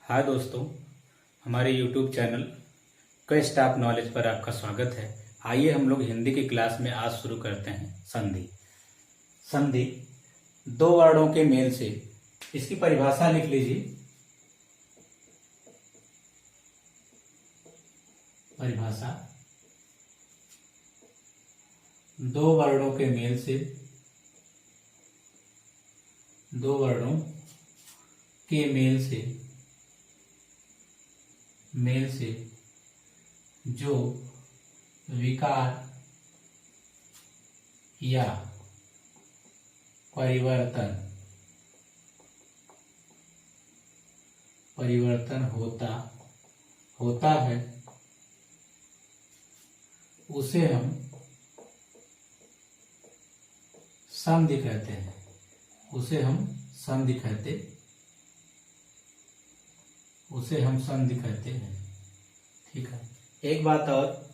हाय दोस्तों, हमारे YouTube channel quest of knowledge पर आपका स्वागत है। आइए हम लोग हिंदी की क्लास में आज शुरू करते हैं। संधि। संधि दो वर्णों के मेल से, इसकी परिभाषा लिख लीजिए। परिभाषा दो वर्णों के मेल से, दो वर्णों के मेल से जो विकार या परिवर्तन होता है उसे हम संधि कहते हैं। उसे हम संधि कहते हैं। ठीक है। एक बात और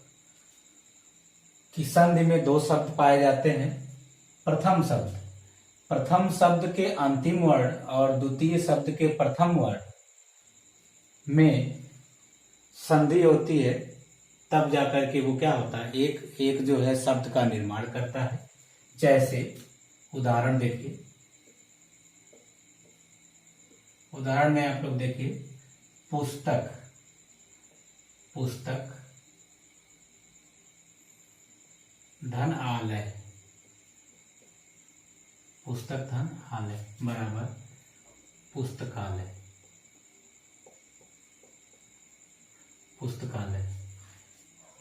कि संधि में दो शब्द पाए जाते हैं। प्रथम शब्द के अंतिम वर्ण और द्वितीय शब्द के प्रथम वर्ण में संधि होती है, तब जाकर के वो क्या होता है, एक जो है शब्द का निर्माण करता है। जैसे उदाहरण देखिए, उदाहरण में आप लोग देखिए, पुस्तक धन आलय, पुस्तक धन आलय बराबर पुस्तकालय।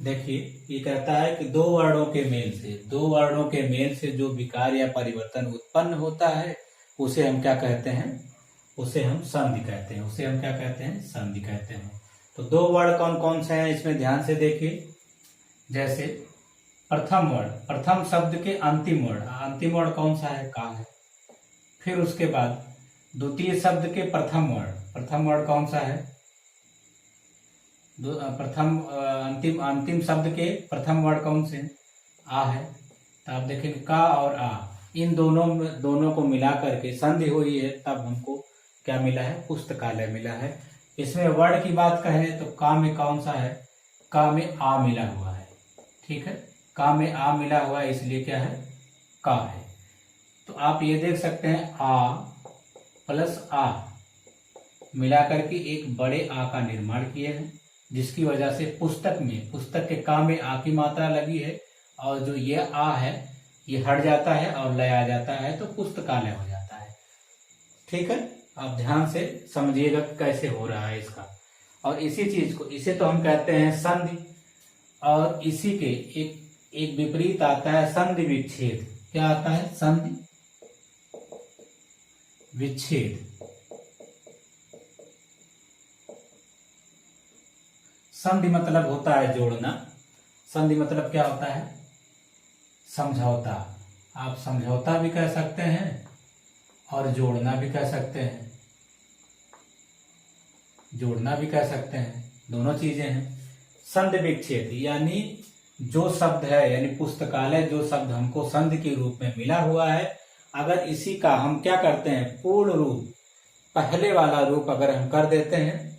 देखिए, ये कहता है कि दो वर्णों के मेल से जो विकार या परिवर्तन उत्पन्न होता है उसे हम क्या कहते हैं, उसे हम संधि कहते हैं। संधि कहते हैं। तो दो वर्ण कौन कौन से हैं इसमें ध्यान से देखिए। जैसे प्रथम शब्द के अंतिम वर्ण कौन सा है, का है। फिर उसके बाद द्वितीय शब्द के प्रथम वर्ण कौन सा है, अंतिम शब्द के प्रथम वर्ण कौन से, आ है। तो आप देखेंगे का और आ, इन दोनों को मिला करके संधि हुई है, तब हमको क्या मिला है, पुस्तकालय मिला है। इसमें वर्ण की बात कहें तो का में कौन सा है, का में आ मिला हुआ है। ठीक है, का में आ मिला हुआ है, इसलिए क्या है, का है। तो आप ये देख सकते हैं, आ प्लस आ मिलाकर के एक बड़े आ का निर्माण किए हैं, जिसकी वजह से पुस्तक के का में आ की मात्रा लगी है, और जो ये आ है ये हट जाता है और लय आ जाता है, तो पुस्तकालय हो जाता है। ठीक है, आप ध्यान से समझिएगा कैसे हो रहा है इसका। और इसी चीज को, इसे तो हम कहते हैं संधि, और इसी के एक विपरीत आता है संधि विच्छेद। क्या आता है, संधि विच्छेद। संधि मतलब होता है जोड़ना। संधि मतलब क्या होता है, समझौता। आप समझौता भी कह सकते हैं और जोड़ना भी कह सकते हैं, दोनों चीजें हैं। संधि विच्छेद यानी जो शब्द है, यानी पुस्तकालय, जो शब्द हमको संधि के रूप में मिला हुआ है, अगर इसी का हम क्या करते हैं, पूर्ण रूप, पहले वाला रूप अगर हम कर देते हैं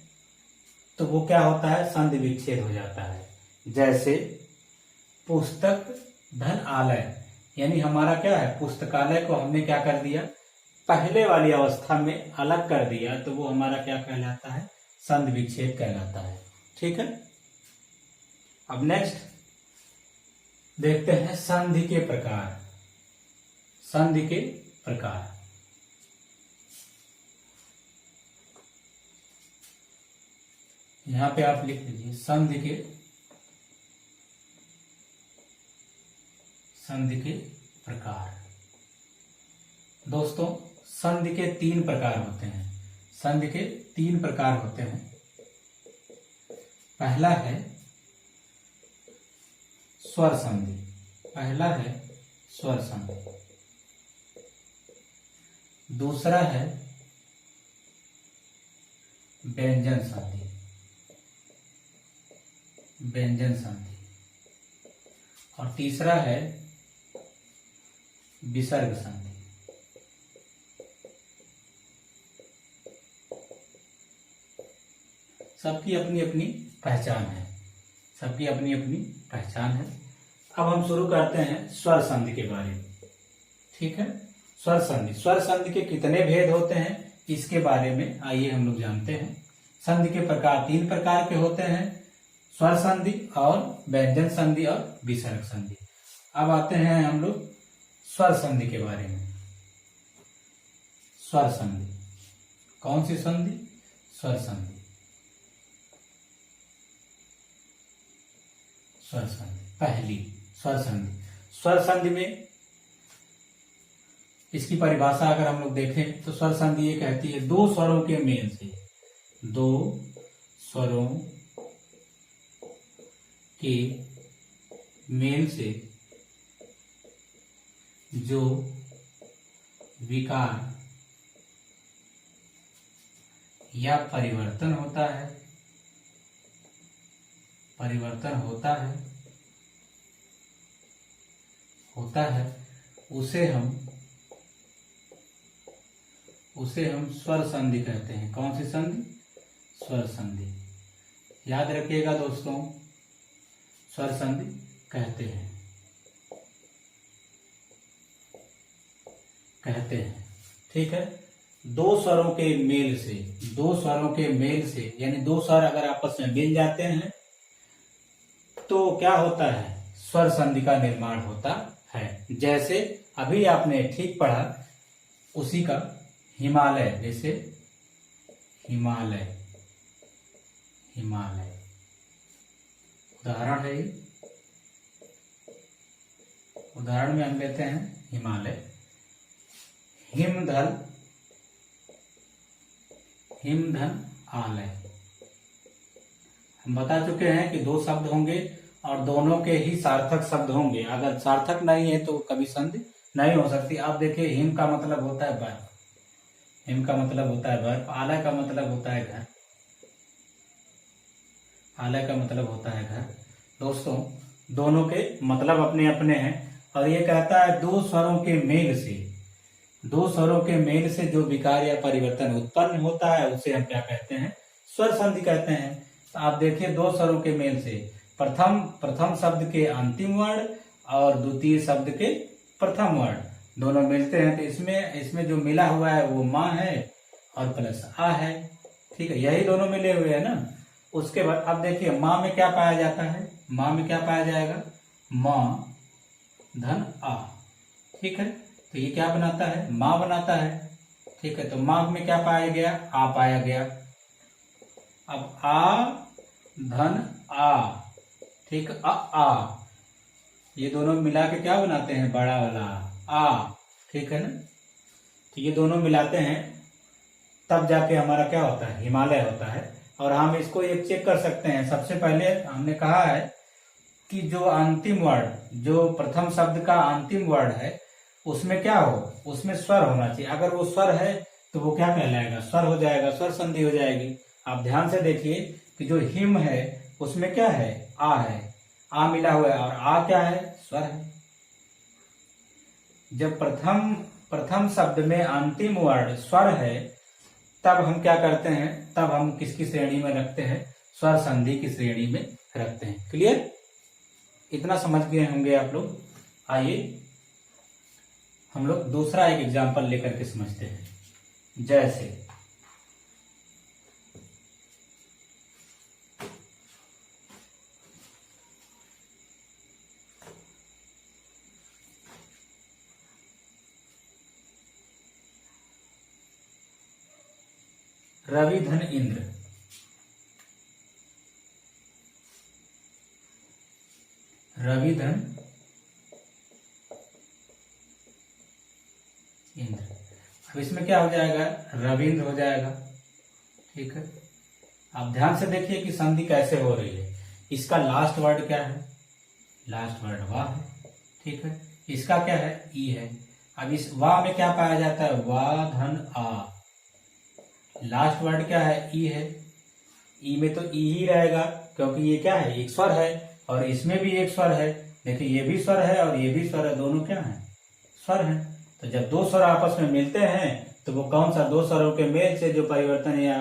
तो वो क्या होता है, संधि विच्छेद हो जाता है। जैसे पुस्तक धन आलय, यानी हमारा क्या है, पुस्तकालय को हमने क्या कर दिया, पहले वाली अवस्था में अलग कर दिया, तो वो हमारा क्या कहलाता है, संधि विच्छेद कहलाता है। ठीक है। अब नेक्स्ट देखते हैं संधि के प्रकार। यहां पे आप लिख लीजिए संधि के प्रकार। दोस्तों, संधि के तीन प्रकार होते हैं। पहला है स्वर संधि। दूसरा है व्यंजन संधि। और तीसरा है विसर्ग संधि। सबकी अपनी अपनी पहचान है, सबकी अपनी अपनी पहचान है। अब हम शुरू करते हैं स्वर संधि के बारे में। ठीक है, स्वर संधि, स्वर संधि के कितने भेद होते हैं इसके बारे में आइए हम लोग जानते हैं। संधि के प्रकार 3 प्रकार के होते हैं, स्वर संधि और व्यंजन संधि और विसर्ग संधि। अब आते हैं हम लोग स्वर संधि के बारे में। स्वर संधि, कौन सी संधि? स्वर संधि। स्वर संधि, पहली स्वर संधि। स्वर संधि में इसकी परिभाषा अगर हम लोग देखें तो स्वर संधि ये कहती है 2 स्वरों के मेल से, 2 स्वरों के मेल से जो विकार या परिवर्तन होता है, परिवर्तन होता है उसे हम स्वर संधि कहते हैं। कौन सी संधि? स्वर संधि। याद रखिएगा दोस्तों, स्वर संधि कहते हैं। ठीक है, 2 स्वरों के मेल से, 2 स्वरों के मेल से यानी 2 स्वर अगर आपस में मिल जाते हैं तो क्या होता है? स्वर संधि का निर्माण होता है। जैसे अभी आपने ठीक पढ़ा उसी का हिमालय, जैसे हिमालय, हिमालय उदाहरण है। उदाहरण में हम लेते हैं हिमालय। हिमधल, हिमधन आलय। हम बता चुके हैं कि 2 शब्द होंगे और दोनों के ही सार्थक शब्द होंगे। अगर सार्थक नहीं है तो कभी संधि नहीं हो सकती। आप देखिए, हिम का मतलब होता है बर्फ, हिम का मतलब होता है बर्फ, आलय का मतलब होता है घर, आलय का मतलब होता है घर। दोस्तों, दोनों के मतलब अपने अपने हैं और ये कहता है 2 स्वरों के मेल से, 2 स्वरों के मेल से जो विकार या परिवर्तन उत्पन्न होता है उसे हम क्या कहते हैं? स्वर संधि कहते हैं। तो आप देखिए, 2 स्वरों के मेल से प्रथम शब्द के अंतिम वर्ण और द्वितीय शब्द के प्रथम वर्ण दोनों मिलते हैं तो इसमें जो मिला हुआ है वो माँ है और प्लस आ है। ठीक है, यही दोनों मिले हुए हैं ना। उसके बाद अब देखिए, माँ में क्या पाया जाता है? माँ में क्या पाया जाएगा? माँ धन आ। ठीक है, तो ये क्या बनाता है? माँ बनाता है। ठीक है, तो माँ में क्या पाया गया? आ पाया गया। अब आ धन आ, ठीक, आ ये दोनों मिला के क्या बनाते हैं? बड़ा वाला आ। ठीक है ना, तो ये दोनों मिलाते हैं तब जाके हमारा क्या होता है? हिमालय होता है। और हम इसको एक चेक कर सकते हैं। सबसे पहले हमने कहा है कि जो अंतिम वर्ड, जो प्रथम शब्द का अंतिम वर्ड है उसमें क्या हो? उसमें स्वर होना चाहिए। अगर वो स्वर है तो वो क्या कहलाएगा? स्वर हो जाएगा, स्वर संधि हो जाएगी। आप ध्यान से देखिए कि जो हिम है उसमें क्या है? आ है, आ मिला हुआ है और आ क्या है? स्वर है। जब प्रथम शब्द में अंतिम वर्ड स्वर है तब हम क्या करते हैं? तब हम किसकी श्रेणी में रखते हैं? स्वर संधि की श्रेणी में रखते हैं। क्लियर? इतना समझ गए होंगे आप लोग। आइए हम लोग दूसरा एक एग्जाम्पल लेकर के समझते हैं। जैसे रवि धन इंद्र, रवि धन इंद्र। अब इसमें क्या हो जाएगा? रविंद्र हो जाएगा। ठीक है, आप ध्यान से देखिए कि संधि कैसे हो रही है। इसका लास्ट वर्ड क्या है? लास्ट वर्ड वाह है। ठीक है, इसका क्या है? ई है। अब इस वाह में क्या पाया जाता है? वाह धन आ। लास्ट वर्ड क्या है? ई है। ई में तो ई ही रहेगा क्योंकि ये क्या है? एक स्वर है और इसमें भी एक स्वर है। देखिए, ये भी स्वर है और ये भी स्वर है, दोनों क्या है? स्वर है। तो जब 2 स्वर आपस में मिलते हैं तो वो कौन सा? 2 स्वरों के मेल से जो परिवर्तन या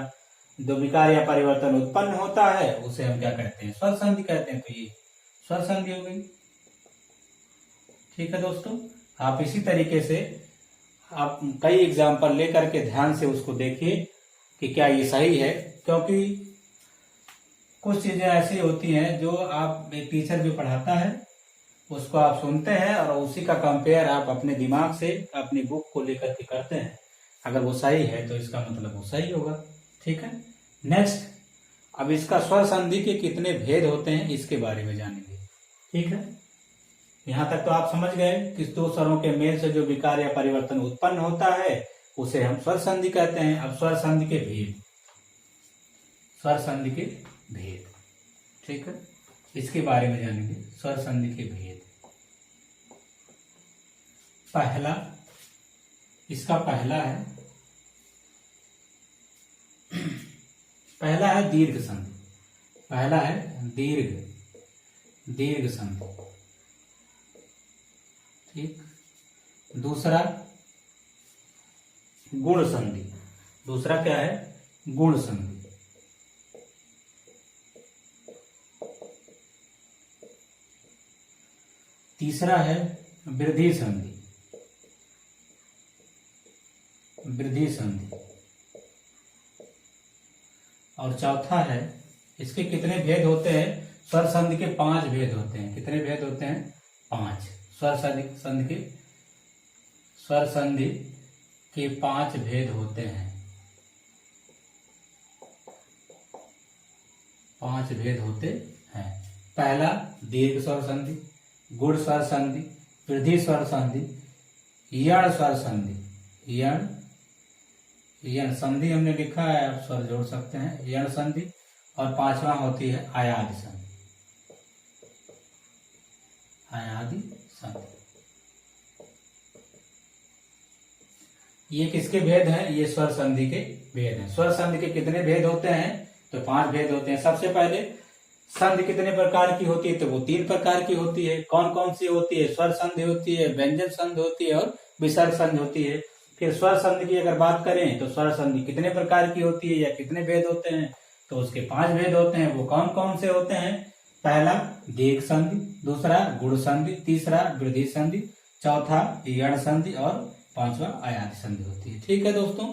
जो विकार या परिवर्तन उत्पन्न होता है उसे हम क्या कहते हैं, स्वर संधि कहते हैं। तो ये स्वर संधि हो गई। ठीक है दोस्तों, आप इसी तरीके से आप कई एग्जाम्पल लेकर के ध्यान से उसको देखिए कि क्या ये सही है, क्योंकि कुछ चीजें ऐसी होती हैं जो आप एक टीचर जो पढ़ाता है उसको आप सुनते हैं और उसी का कंपेयर आप अपने दिमाग से अपनी बुक को लेकर के करते हैं। अगर वो सही है तो इसका मतलब वो सही होगा। ठीक है, नेक्स्ट, अब इसका स्वर संधि के कितने भेद होते हैं इसके बारे में जानेंगे। ठीक है, यहाँ तक तो आप समझ गए कि दो स्वरों के मेल से जो विकार या परिवर्तन उत्पन्न होता है उसे हम स्वर संधि कहते हैं। अब स्वर संधि के भेद, स्वर संधि के भेद, ठीक है, इसके बारे में जानेंगे। स्वर संधि के भेद, पहला, इसका पहला है दीर्घ संधि। पहला है दीर्घ संधि। ठीक, दूसरा गुण संधि। दूसरा क्या है, गुण संधि। तीसरा है वृद्धि संधि। वृद्धि संधि। और चौथा है, इसके कितने भेद होते हैं, स्वर संधि के 5 भेद होते हैं। कितने भेद होते हैं, 5। स्वर संधि के 5 भेद होते हैं। 5 भेद होते हैं। पहला दीर्घ स्वर संधि, गुण स्वर संधि, वृद्धि स्वर संधि, यण स्वर संधि। यण संधि हमने लिखा है, आप स्वर जोड़ सकते हैं, यण संधि। और 5वां होती है आयादि संधि। आयादि संधि। ये किसके भेद हैं, ये स्वर संधि के भेद हैं। स्वर संधि के कितने भेद होते हैं, तो 5 भेद होते हैं। सबसे पहले संधि कितने प्रकार की होती है, तो वो 3 प्रकार की होती है। कौन कौन सी होती है, स्वर संधि होती है, व्यंजन संधि होती है और विसर्ग संधि होती है। फिर स्वर संधि की अगर बात करें तो स्वर संधि कितने प्रकार की होती है या कितने भेद होते हैं, तो उसके 5 भेद होते हैं। वो कौन कौन से होते हैं, पहला दीर्घ संधि, दूसरा गुण संधि, तीसरा वृद्धि संधि, चौथा यण संधि और 5वां आयाति संधि होती है। ठीक है दोस्तों,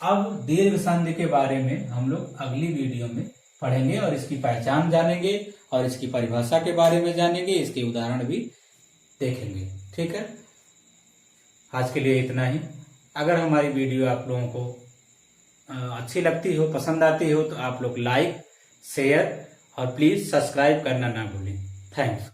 अब दीर्घ संधि के बारे में हम लोग अगली वीडियो में पढ़ेंगे और इसकी पहचान जानेंगे और इसकी परिभाषा के बारे में जानेंगे, इसके उदाहरण भी देखेंगे। ठीक है, आज के लिए इतना ही। अगर हमारी वीडियो आप लोगों को अच्छी लगती हो, पसंद आती हो, तो आप लोग लाइक, शेयर और प्लीज सब्सक्राइब करना ना भूलें। थैंक्स।